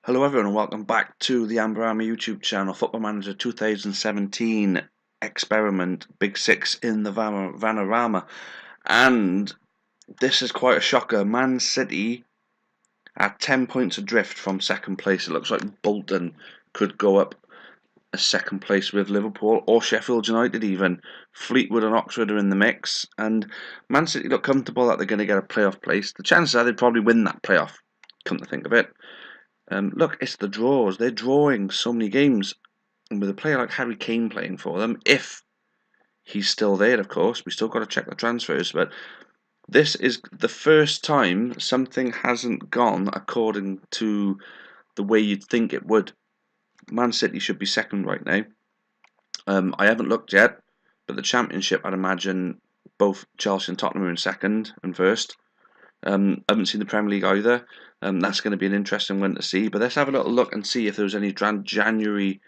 Hello everyone and welcome back to the Vanarama YouTube channel, Football Manager 2017 Experiment Big Six in the Vanarama. And this is quite a shocker. Man City at 10 points adrift from second place. It looks like Bolton could go up a second place with Liverpool or Sheffield United even. Fleetwood and Oxford are in the mix, and Man City look comfortable that they're going to get a playoff place. The chances are they'd probably win that playoff, come to think of it. Look, it's the draws. They're drawing so many games. And with a player like Harry Kane playing for them, if he's still there, of course, we still got to check the transfers. But this is the first time something hasn't gone according to the way you'd think it would. Man City should be second right now. I haven't looked yet, but the Championship, I'd imagine both Chelsea and Tottenham are in second and first. I haven't seen the Premier League either. That's going to be an interesting one to see. But let's have a little look and see if there was any January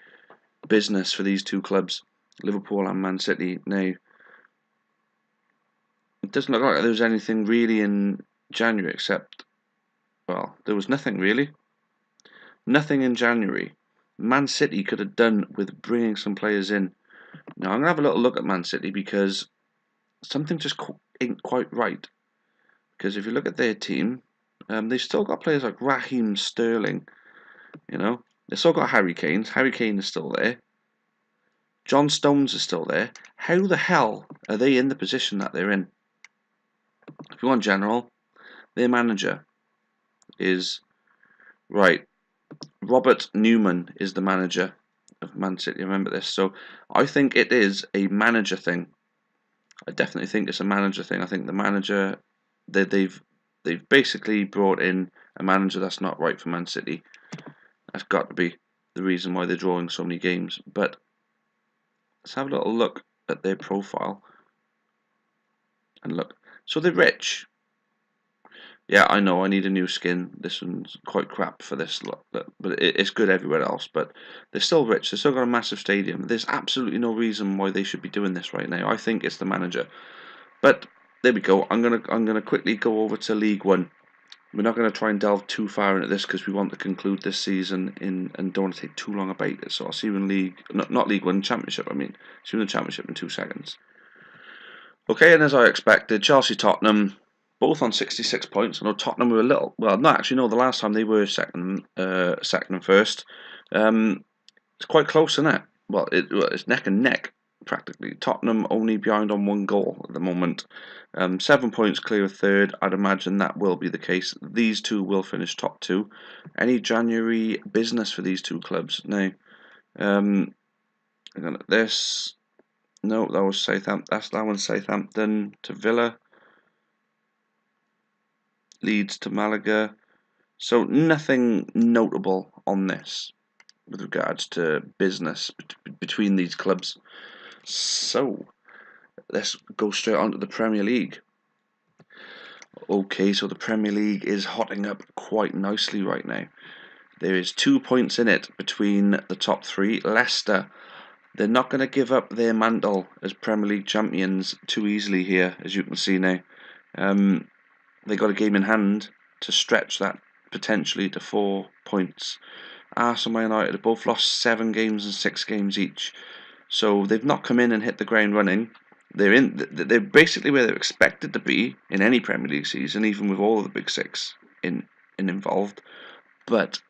business for these two clubs, Liverpool and Man City. Now, it doesn't look like there was anything really in January except, well, there was nothing really. Nothing in January. Man City could have done with bringing some players in. Now, I'm going to have a little look at Man City because something just ain't quite right. Because if you look at their team, they've still got players like Raheem Sterling. You know, they've still got Harry Kane. Harry Kane is still there. John Stones is still there. How the hell are they in the position that they're in? If you want general, their manager is right. Robert Newman is the manager of Man City. Remember this. So I think it is a manager thing. I definitely think it's a manager thing. I think the manager they've basically brought in a manager that's not right for Man City. That's got to be the reason why they're drawing so many games. But let's have a little look at their profile. And look, so they're rich. Yeah, I know, I need a new skin. This one's quite crap for this, but it's good everywhere else. But they're still rich. They've still got a massive stadium. There's absolutely no reason why they should be doing this right now. I think it's the manager. But there we go. I'm gonna quickly go over to League One. We're not going to try and delve too far into this because we want to conclude this season and don't want to take too long about it. So I'll see you in not League One, Championship. I mean, see you in the Championship in 2 seconds. Okay, and as I expected, Chelsea, Tottenham, both on 66 points. I know Tottenham were a little, well, no, actually, no. The last time they were second and first. It's quite close, isn't it? Well, it's neck and neck practically. Tottenham only behind on 1 goal at the moment. 7 points clear of third. I'd imagine that will be the case. These two will finish top 2. Any January business for these two clubs? Now, this. No, that was Southampton. That one's Southampton to Villa. Leeds to Malaga. So nothing notable on this with regards to business between these clubs. So let's go straight on to the Premier League. Okay, so the Premier League is hotting up quite nicely right now. There is 2 points in it between the top 3. Leicester, they're not going to give up their mantle as Premier League champions too easily here, as you can see now. They got a game in hand to stretch that potentially to 4 points. Arsenal and United have both lost 7 games and 6 games each. So they've not come in and hit the ground running. They're basically where they're expected to be in any Premier League season, even with all of the big 6 involved. But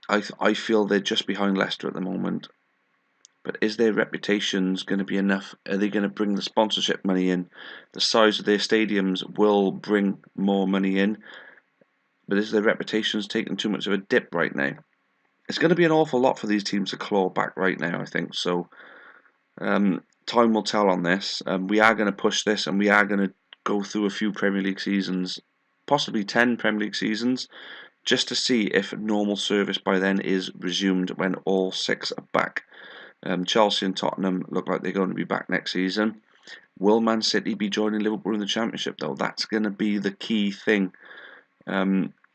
I feel they're just behind Leicester at the moment. But is their reputations going to be enough? Are they going to bring the sponsorship money in? The size of their stadiums will bring more money in. But is their reputations taking too much of a dip right now? It's going to be an awful lot for these teams to claw back right now, I think. So time will tell on this. We are going to push this and we are going to go through a few Premier League seasons, possibly 10 Premier League seasons, just to see if normal service by then is resumed when all 6 are back. Chelsea and Tottenham look like they're going to be back next season. Will Man City be joining Liverpool in the Championship though? That's going to be the key thing.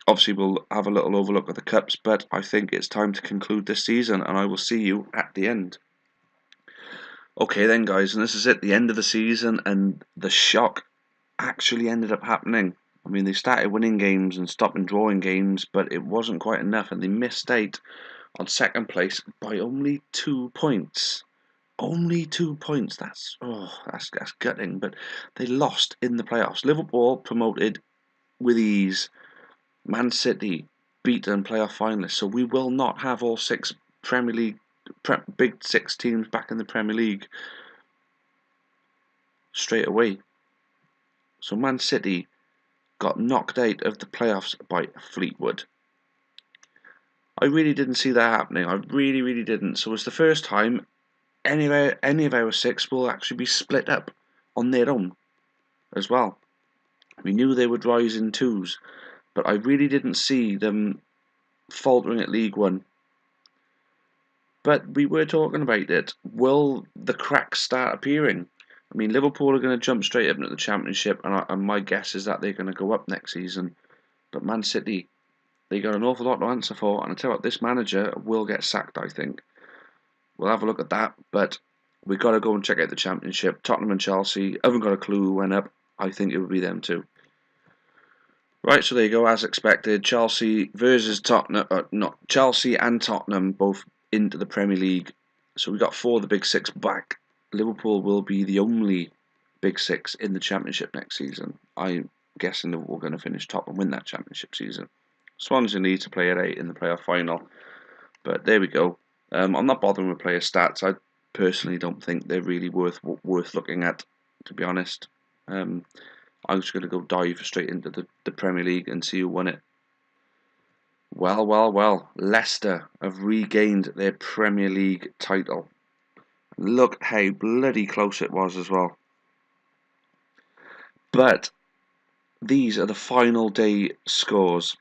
Obviously we'll have a little overlook at the Cups, but I think it's time to conclude this season and I will see you at the end. Okay then guys, and this is it, the end of the season, and the shock actually ended up happening. I mean, they started winning games and stopping drawing games, but it wasn't quite enough, and they missed out on second place by only 2 points. Only 2 points. That's gutting. But they lost in the playoffs. Liverpool promoted with ease. Man City beaten playoff finalists. So we will not have all 6 Premier League big 6 teams back in the Premier League straight away. So Man City got knocked out of the playoffs by Fleetwood. I really didn't see that happening. I really didn't. So it's the first time any of our 6 will actually be split up on their own as well. We knew they would rise in twos, but I really didn't see them faltering at League One. But we were talking about it. Will the cracks start appearing? I mean, Liverpool are going to jump straight up into the Championship, and my guess is that they're going to go up next season. But Man City, they got an awful lot to answer for, and I tell you what, this manager will get sacked, I think. We'll have a look at that, but we've got to go and check out the Championship. Tottenham and Chelsea, haven't got a clue who went up. I think it would be them too. Right, so there you go, as expected. Chelsea versus Tottenham, not Chelsea and Tottenham both into the Premier League. So we got 4 of the big 6 back. Liverpool will be the only big 6 in the Championship next season. I'm guessing that we're going to finish top and win that Championship season. Swansea need to play at 8 in the playoff final, but there we go. I'm not bothering with player stats. I personally don't think they're really worth looking at, to be honest. I'm just going to go dive straight into the Premier League and see who won it. Well. Leicester have regained their Premier League title. Look how bloody close it was as well. But these are the final day scores.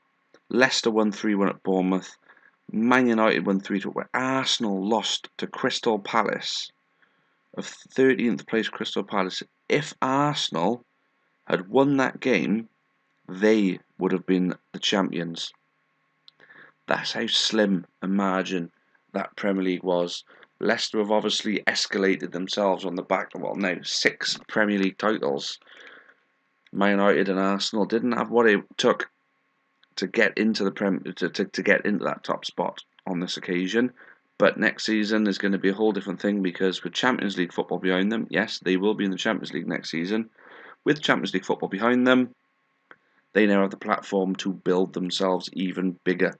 Leicester won 3-1 at Bournemouth. Man United won 3-2, where Arsenal lost to Crystal Palace. Of 13th place Crystal Palace. If Arsenal had won that game, they would have been the champions. That's how slim a margin that Premier League was. Leicester have obviously escalated themselves on the back of, well, now 6 Premier League titles. Man United and Arsenal didn't have what it took to get into the to get into that top spot on this occasion. But next season is going to be a whole different thing, because with Champions League football behind them, yes, they will be in the Champions League next season. With Champions League football behind them, they now have the platform to build themselves even bigger.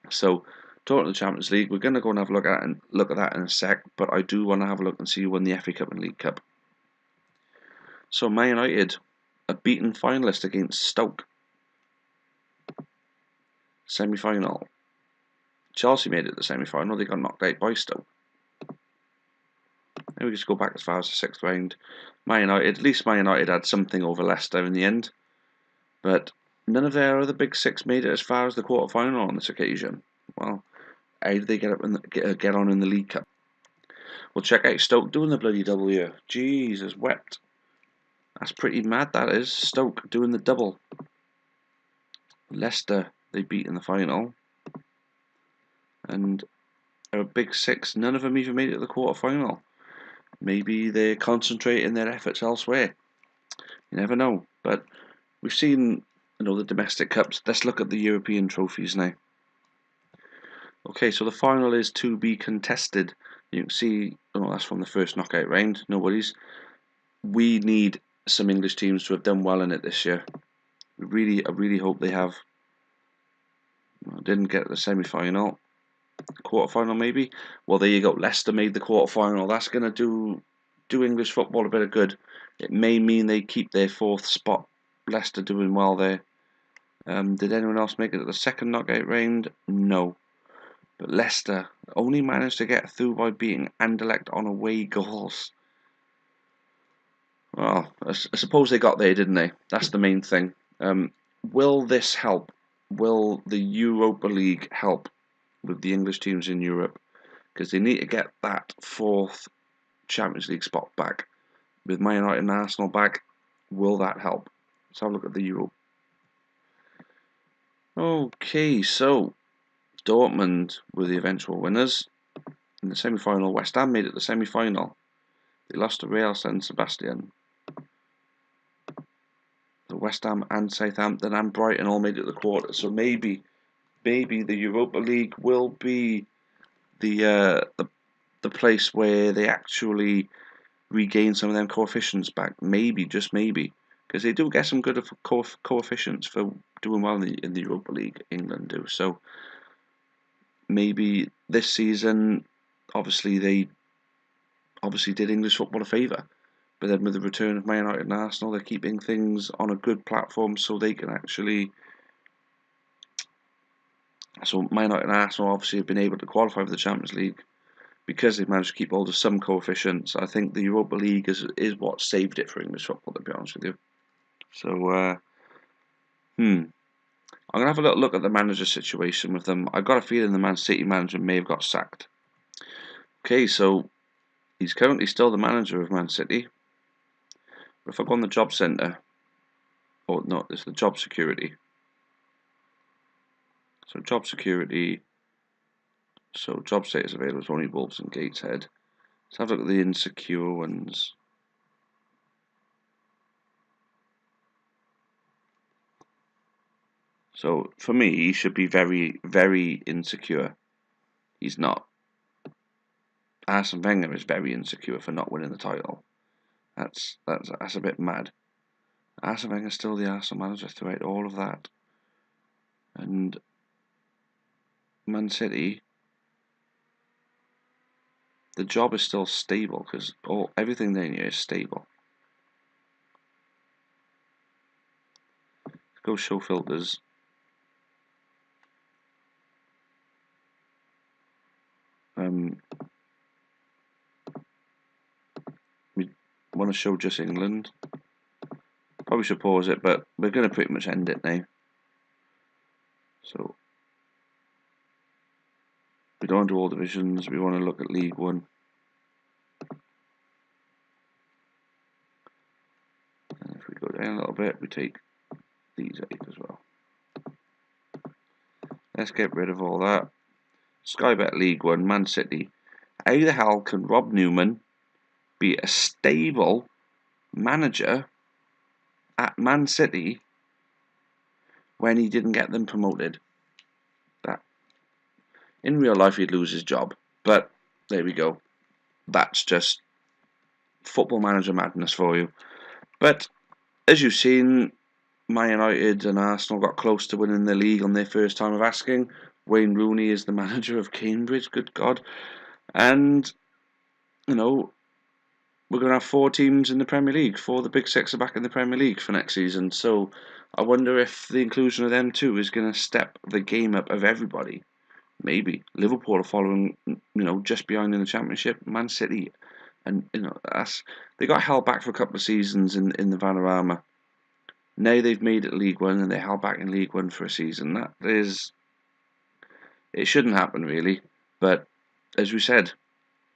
So, talking to the Champions League, we're going to go and have a look at that in a sec. But I do want to have a look and see who won the FA Cup and League Cup. So, Man United, a beaten finalist against Stoke. Semi-final. Chelsea made it to the semi-final. They got knocked out by Stoke. Maybe we just go back as far as the 6th round. Man United, at least Man United had something over Leicester in the end. But none of their other big 6 made it as far as the quarter-final on this occasion. Well, how did they get on in the League Cup? We'll check out Stoke doing the bloody double here. Jesus wept. That's pretty mad, that is. Stoke doing the double. Leicester, they beat in the final. And our big 6, none of them even made it to the quarter-final. Maybe they're concentrating their efforts elsewhere. You never know. But we've seen, the domestic cups. Let's look at the European trophies now. Okay, so the final is to be contested. You can see, that's from the first knockout round. No worries. We need some English teams to have done well in it this year. I really hope they have. Didn't get the semi-final. Quarter-final maybe. Well, there you go. Leicester made the quarter-final. That's going to do English football a bit of good. It may mean they keep their 4th spot. Leicester doing well there. Did anyone else make it to the second knockout round? No. But Leicester only managed to get through by beating Anderlecht on away goals. Well, I suppose they got there, didn't they? That's the main thing. Will this help? Will the Europa League help with the English teams in Europe? Because they need to get that 4th Champions League spot back. With Man United and Arsenal back, will that help? Let's have a look at the Euro. Okay, so Dortmund were the eventual winners. In the semi-final, West Ham made it to the semi-final. They lost to Real San Sebastian. The West Ham and Southampton and Brighton all made it to the quarter. So maybe the Europa League will be the place where they actually regain some of them coefficients back. Maybe, just maybe, because they do get some good coefficients for doing well in the Europa League. England do. So maybe this season, obviously they did English football a favour. But then with the return of Man United and Arsenal, they're keeping things on a good platform so they can actually. So Man United and Arsenal obviously have been able to qualify for the Champions League because they've managed to keep hold of some coefficients. I think the Europa League is what saved it for English football, to be honest with you. So, I'm going to have a little look at the manager situation with them. I've got a feeling the Man City manager may have got sacked. Okay, so he's currently still the manager of Man City. But if I go on the job centre, oh no, it's the job security. So job security, so job status available is only Wolves and Gateshead. Let's have a look at the insecure ones. So for me, he should be very, very insecure. He's not. Arsene Wenger is very insecure for not winning the title. That's a bit mad. Arsene Wenger's still the Arsenal manager throughout all of that. And Man City, the job is still stable because everything there is stable. Let's go show filters. We want to show just England. Probably should pause it, but we're going to pretty much end it now. So we don't want to do all divisions. We want to look at League One. And if we go down a little bit, we take these 8 as well. Let's get rid of all that. Sky Bet League One, Man City. How the hell can Rob Newman be a stable manager at Man City when he didn't get them promoted? That in real life he'd lose his job, but there we go. That's just football manager madness for you. But as you've seen, Man United and Arsenal got close to winning the league on their first time of asking. Wayne Rooney is the manager of Cambridge, good God. And, we're going to have 4 teams in the Premier League. 4 of the big 6 are back in the Premier League for next season. So I wonder if the inclusion of them too is going to step the game up of everybody. Maybe. Liverpool are following, just behind in the Championship. Man City, and, they got held back for a couple of seasons in the Vanarama. Now they've made it League One and they're held back in League One for a season. It shouldn't happen really. But as we said,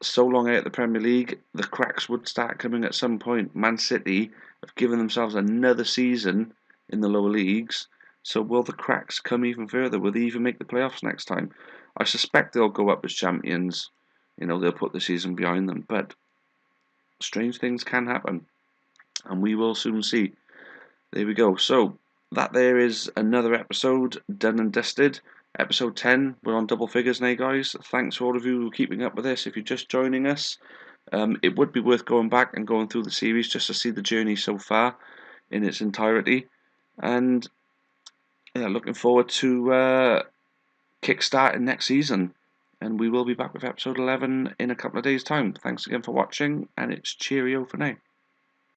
so long out of the Premier League, the cracks would start coming at some point. Man City have given themselves another season in the lower leagues. So will the cracks come even further? Will they even make the playoffs next time? I suspect they'll go up as champions. They'll put the season behind them. But strange things can happen. And we will soon see. There we go. So that there is another episode done and dusted. Episode 10. We're on double figures now, guys. Thanks for all of you who are keeping up with this. If you're just joining us, it would be worth going back and going through the series just to see the journey so far in its entirety. And looking forward to kickstarting next season. And we will be back with episode 11 in a couple of days' time. Thanks again for watching, and it's cheerio for now.